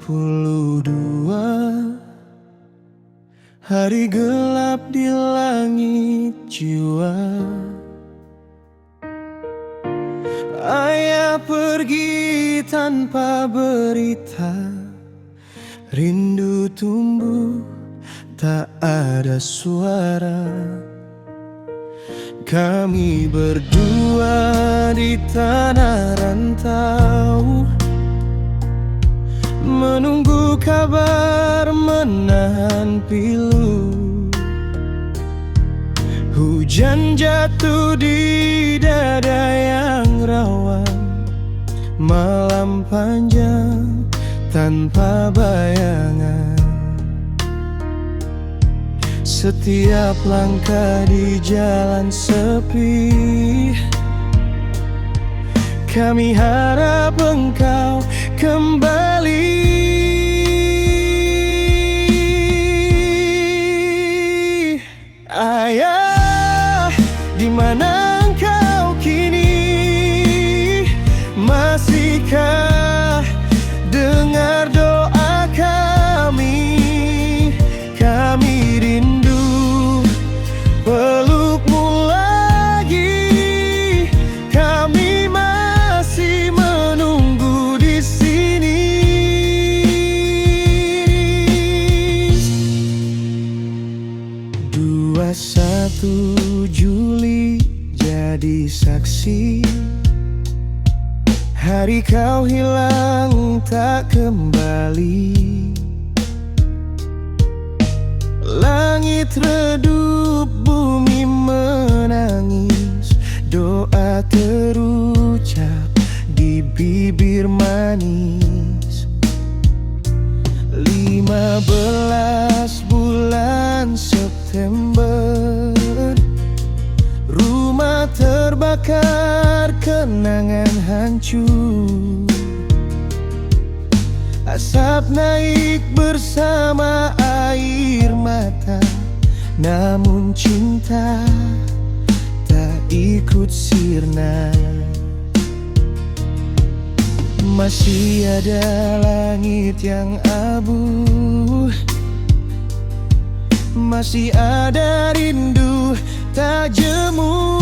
22, hari gelap di langit jiwa. Ayah pergi tanpa berita, rindu tumbuh tak ada suara. Kami berdua di tanah rantau, menunggu kabar, menahan pilu. Hujan jatuh di dada yang rawan, malam panjang tanpa bayangan. Setiap langkah di jalan sepi, kami harap engkau kembali. Ayah, di mana engkau kini? Masihkah dengar doa kami? Kami rindu pelukmu lagi. Kami masih menunggu di sini. 21 Juli jadi saksi, hari kau hilang tak kembali. Langit redup, bumi menangis, doa terucap di bibir manis. 15 bulan September, rumah terbakar, kenangan hancur. Asap naik bersama air mata, namun cinta tak ikut sirna. Masih ada langit yang abu, masih ada rindu tak jemu.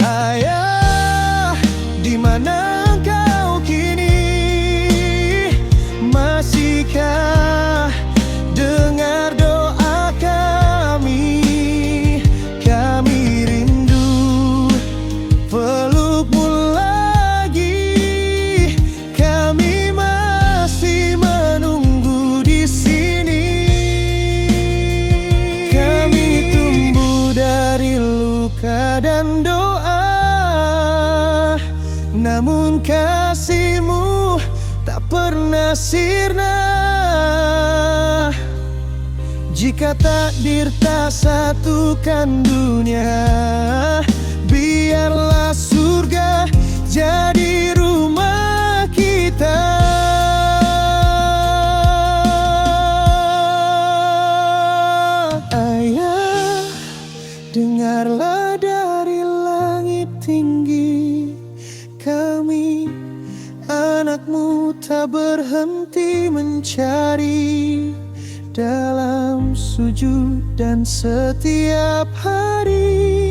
Ayah, di mana engkau kini? Masihkah dengar doa kami? Kami rindu pelukmu lagi. Kami masih menunggu di sini. Kami tumbuh dari luka dan doa, namun kasihmu tak pernah sirna. Jika takdir tak satukan dunia, biarlah surga jadi rumah kita. Ayah, dengarlah dari langit tinggi, kami anakmu tak berhenti mencari dalam sujud dan setiap hari.